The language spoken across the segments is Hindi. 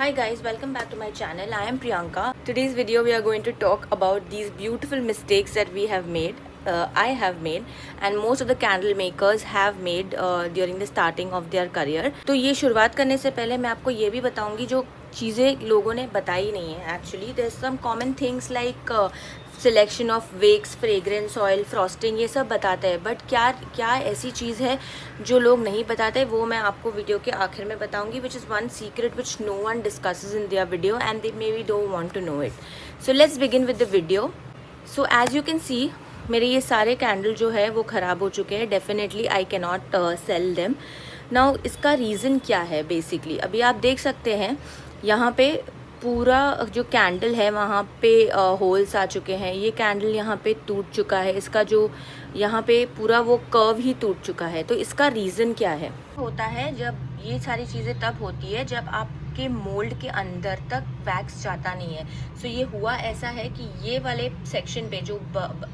Hi guys, welcome back to my channel. I am Priyanka. Today's video we are going to talk about these beautiful mistakes that we have made. I have made and most of the candle makers have made during the starting of their career. तो ये शुरुआत करने से पहले मैं आपको ये भी बताऊंगी जो चीज़ें लोगों ने बताई नहीं है. Actually, there's some common things like selection of wicks, fragrance oil, frosting, ये सब बताते हैं. बट क्या ऐसी चीज़ है जो लोग नहीं बताते, वो मैं आपको वीडियो के आखिर में बताऊंगी. Which is one secret which no one discusses in their video and they maybe don't want to know it. So let's begin with the video. So as you can see मेरे ये सारे कैंडल जो है वो ख़राब हो चुके हैं. Definitely I can not sell them. Now इसका रीज़न क्या है बेसिकली, अभी आप देख सकते हैं यहाँ पे पूरा जो कैंडल है वहाँ पे होल्स आ चुके हैं. ये कैंडल यहाँ पे टूट चुका है, इसका जो यहाँ पे पूरा वो कर्व ही टूट चुका है. तो इसका रीज़न क्या है? होता है जब ये सारी चीज़ें तब होती है जब आपके मोल्ड के अंदर तक वैक्स जाता नहीं है. सो ये हुआ ऐसा है कि ये वाले सेक्शन पे जो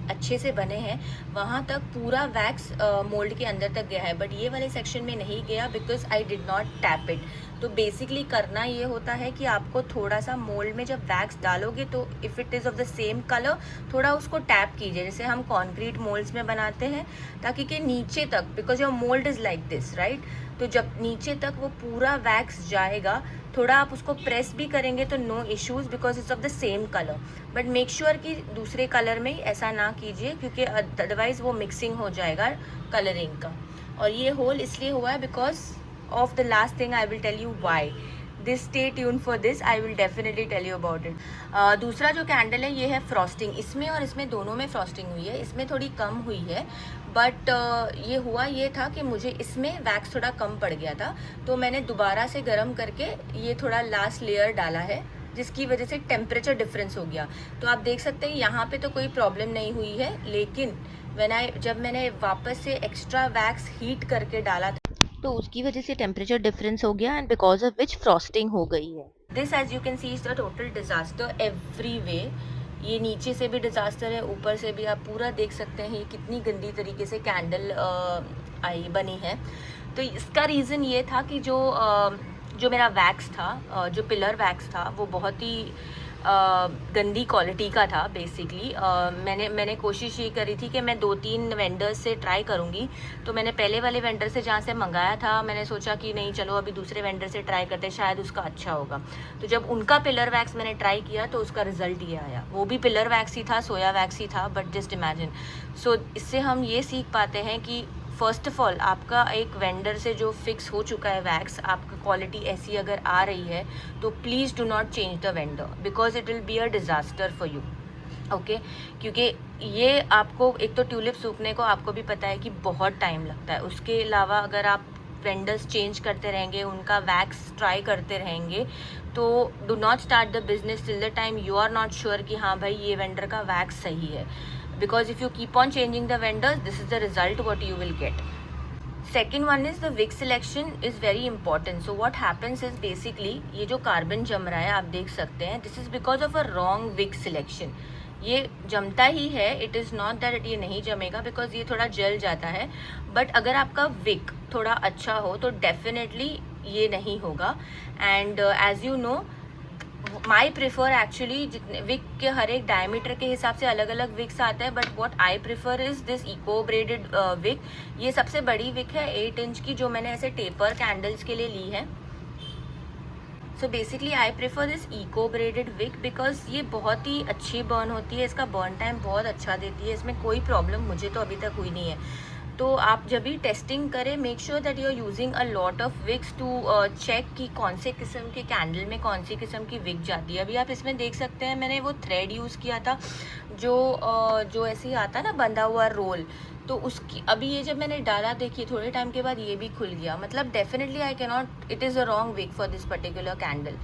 अच्छे से बने हैं वहाँ तक पूरा वैक्स मोल्ड के अंदर तक गया है, बट ये वाले सेक्शन में नहीं गया because I did not tap it. तो बेसिकली करना ये होता है कि आपको थोड़ा सा मोल्ड में जब वैक्स डालोगे तो if it is of the same colour थोड़ा उसको टैप कीजिए, जैसे हम कॉन्क्रीट मोल्ड्स में बनाते हैं, ताकि कि नीचे तक, because your mould is like this right. तो जब नीचे तक वो पूरा वैक्स जाएगा, थोड़ा आप उसको प्रेस भी करेंगे तो no issues because it's of the same colour. But make sure कि दूसरे कलर में ऐसा ना कीजिए क्योंकि अदरवाइज़ वो मिक्सिंग हो जाएगा कलरिंग का. और ये होल इसलिए हुआ है because of the last thing I will tell you why. This stay tuned for this, I will definitely tell you about it. दूसरा जो कैंडल है ये है फ्रॉस्टिंग. इसमें और इसमें दोनों में फ्रॉस्टिंग हुई है. इसमें थोड़ी कम हुई है बट ये हुआ ये था कि मुझे इसमें वैक्स थोड़ा कम पड़ गया था, तो मैंने दोबारा से गर्म करके ये थोड़ा लास्ट लेयर डाला है, जिसकी वजह से टेम्परेचर डिफरेंस हो गया. तो आप देख सकते हैं यहाँ पे तो कोई प्रॉब्लम नहीं हुई है, लेकिन जब मैंने वापस से एक्स्ट्रा वैक्स हीट करके डाला तो उसकी वजह से टेम्परेचर डिफरेंस हो गया and because of which frosting हो गई है. This as you can see is the total disaster every way. ये नीचे से भी डिजास्टर है, ऊपर से भी आप पूरा देख सकते हैं ये कितनी गंदी तरीके से कैंडल आई बनी है. तो इसका रीज़न ये था कि जो मेरा वैक्स था, जो पिलर वैक्स था, वो बहुत ही गंदी क्वालिटी का था. बेसिकली मैंने कोशिश ये करी थी कि मैं 2-3 वेंडर्स से ट्राई करूँगी. तो मैंने पहले वाले वेंडर से जहाँ से मंगाया था, मैंने सोचा कि नहीं चलो अभी दूसरे वेंडर से ट्राई करते, शायद उसका अच्छा होगा. तो जब उनका पिलर वैक्स मैंने ट्राई किया तो उसका रिजल्ट ये आया. वो भी पिलर वैक्स ही था, सोया वैक्स ही था, बट जस्ट इमेजिन. सो इससे हम ये सीख पाते हैं कि फर्स्ट ऑफ ऑल आपका एक वेंडर से जो फिक्स हो चुका है वैक्स, आपका क्वालिटी ऐसी अगर आ रही है तो please do not change the vendor because it will be a disaster for you. Okay, क्योंकि ये आपको एक तो ट्यूलिप सूखने को आपको भी पता है कि बहुत टाइम लगता है. उसके अलावा अगर आप वेंडर्स चेंज करते रहेंगे, उनका वैक्स ट्राई करते रहेंगे, तो do not start the business till the time you are not sure कि हाँ भाई ये वेंडर का वैक्स सही है. Because if you keep on changing the vendors, this is the result what you will get. Second one is the wick selection is very important. So what happens is basically ये जो कार्बन जम रहा है आप देख सकते हैं, this is because of a wrong wick selection. ये जमता ही है, इट इज़ नॉट दैट ये नहीं जमेगा बिकॉज ये थोड़ा जल जाता है. बट अगर आपका विक थोड़ा अच्छा हो तो डेफिनेटली ये नहीं होगा. And as you know my prefer actually जितने विक के हर एक डायमीटर के हिसाब से अलग अलग विक्स आता है, but what I prefer is this eco braided wick. ये सबसे बड़ी विक है 8 इंच की, जो मैंने ऐसे टेपर कैंडल्स के लिए ली है. So basically I prefer this eco braided wick because ये बहुत ही अच्छी बर्न होती है, इसका बर्न टाइम बहुत अच्छा देती है, इसमें कोई प्रॉब्लम मुझे तो अभी तक हुई नहीं है. तो आप जब भी टेस्टिंग करें make sure that you are using a lot of wicks to check कि कौन से किस्म के कैंडल में कौन सी किस्म की विक जाती है. अभी आप इसमें देख सकते हैं मैंने वो थ्रेड यूज़ किया था जो ऐसे ही आता ना बंधा हुआ रोल, तो उसकी अभी ये जब मैंने डाला देखिए थोड़े टाइम के बाद ये भी खुल गया. मतलब definitely I can not, it is a wrong wick for this particular candle,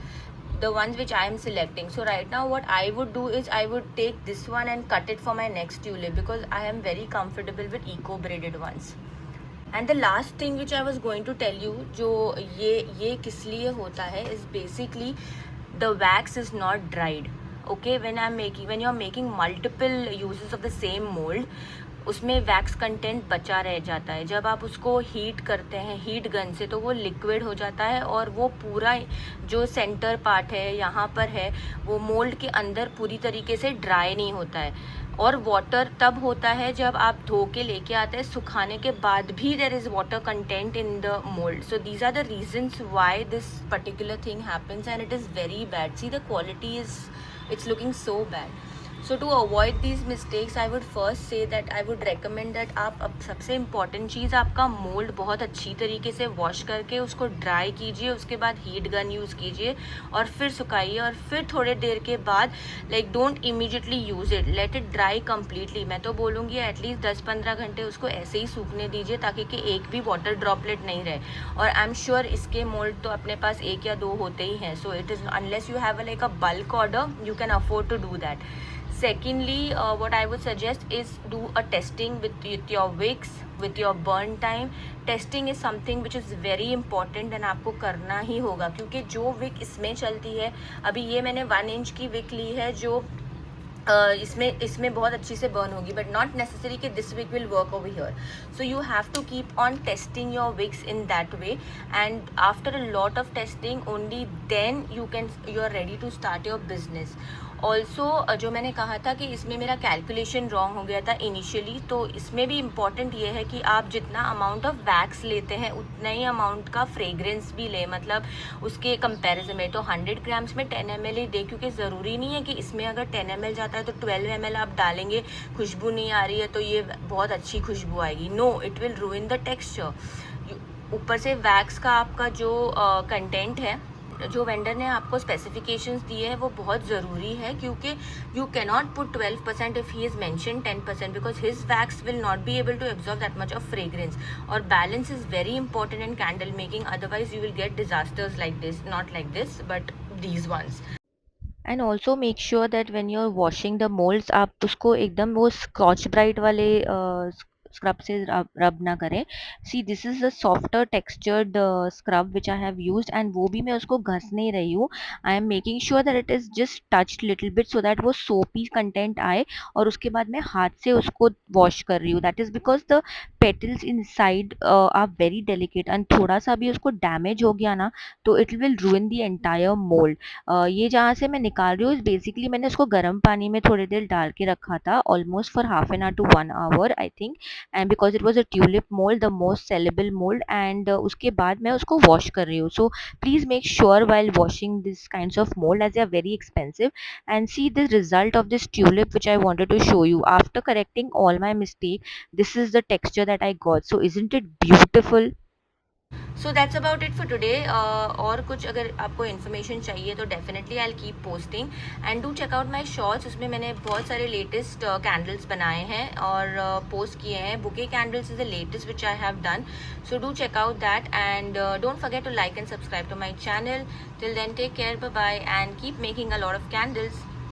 the ones which I am selecting. So right now what I would do is I would take this one and cut it for my next tulip because I am very comfortable with eco braided ones. And the last thing which I was going to tell you, जो ये किस लिए होता है, is basically the wax is not dried. Okay, when you are making multiple uses of the same mold, उसमें वैक्स कंटेंट बचा रह जाता है। जब आप उसको हीट करते हैं हीट गन से तो वो लिक्विड हो जाता है और वो पूरा जो सेंटर पार्ट है यहाँ पर है वो मोल्ड के अंदर पूरी तरीके से ड्राई नहीं होता है। और वाटर तब होता है जब आप धो के लेके आते हैं, सुखाने के बाद भी there is water content in the mould. So these are the reasons why this particular thing happens and it is very bad. See the quality is it's looking so bad. So to avoid these mistakes I would first say that I would recommend that आप अब सबसे इम्पॉर्टेंट चीज़ आपका मोल्ड बहुत अच्छी तरीके से वॉश करके उसको ड्राई कीजिए, उसके बाद हीट गन यूज़ कीजिए और फिर सुखाइए और फिर थोड़े देर के बाद like don't immediately use it, let it dry completely. मैं तो बोलूँगी एटलीस्ट 10-15 घंटे उसको ऐसे ही सूखने दीजिए ताकि कि एक भी वाटर ड्रॉपलेट नहीं रहे. और आई एम श्योर इसके मोल्ड तो अपने पास 1 या 2 होते ही हैं. So it is unless you have like a bulk order you can afford to do that. Secondly, what I would suggest is do a testing with your wicks, with your burn time. Testing is something which is very important and आपको करना ही होगा क्योंकि जो विक इसमें चलती है, अभी ये मैंने 1 इंच की विक ली है जो इसमें बहुत अच्छी से बर्न होगी, बट नॉट नेसेसरी कि this wick will work over here. So you have to keep on testing your wicks in that way and after a lot of testing only then you are ready to start your business. Also जो मैंने कहा था कि इसमें मेरा कैलकुलेशन रॉन्ग हो गया था इनिशियली, तो इसमें भी इम्पॉर्टेंट ये है कि आप जितना अमाउंट ऑफ वैक्स लेते हैं उतना ही अमाउंट का फ्रेग्रेंस भी लें, मतलब उसके कंपैरिजन में. तो 100 ग्राम्स में 10 ml ही दे, क्योंकि ज़रूरी नहीं है कि इसमें अगर 10 ml जाता है तो 12 ml आप डालेंगे, खुशबू नहीं आ रही है तो ये बहुत अच्छी खुशबू आएगी. No, it will ruin the texture. ऊपर से वैक्स का आपका जो कंटेंट है, जो वेंडर ने आपको स्पेसिफिकेशंस दिए हैं वो बहुत ज़रूरी है, क्योंकि you can not put 12% if he is mention 10% because his wax will not be able to absorb that much of fragrance. और balance is very important in candle making, otherwise you will get disasters like this, not like this but these ones. And also make sure that when you are washing the moulds आप उसको एकदम वो स्कॉच ब्राइट वाले स्क्रब से रब ना करें. See this is a softer textured scrub which I have used and वो भी मैं उसको घस नहीं रही हूँ. I am making sure that it is just touched little bit so that वो सोपी कंटेंट आए और उसके बाद मैं हाथ से उसको वॉश कर रही हूँ. That is because the petals inside are very delicate and थोड़ा सा भी उसको डैमेज हो गया ना तो it will ruin the entire mould. ये जहाँ से मैं निकाल रही हूँ बेसिकली मैंने उसको गर्म पानी में थोड़ी देर डाल के रखा था, almost for half an hour to 1 hour I think, and because it was a tulip mould, the most saleable mould, and उसके बाद मैं उसको वॉश कर रही हूँ. So please make sure while washing this kind of mould as they are very expensive. And see the result of this tulip which I wanted to show you after correcting all my mistake. This is the texture that I got. So isn't it beautiful? So that's about it for today. और कुछ अगर आपको इन्फॉर्मेशन चाहिए तो definitely I will keep posting and do check out my shorts. उसमें मैंने बहुत सारे लेटेस्ट कैंडल्स बनाए हैं और पोस्ट किए हैं. Bouquet candles is the latest which I have done. So do check out that and don't forget to like and subscribe to my channel. Till then take care, bye bye and keep making a lot of candles.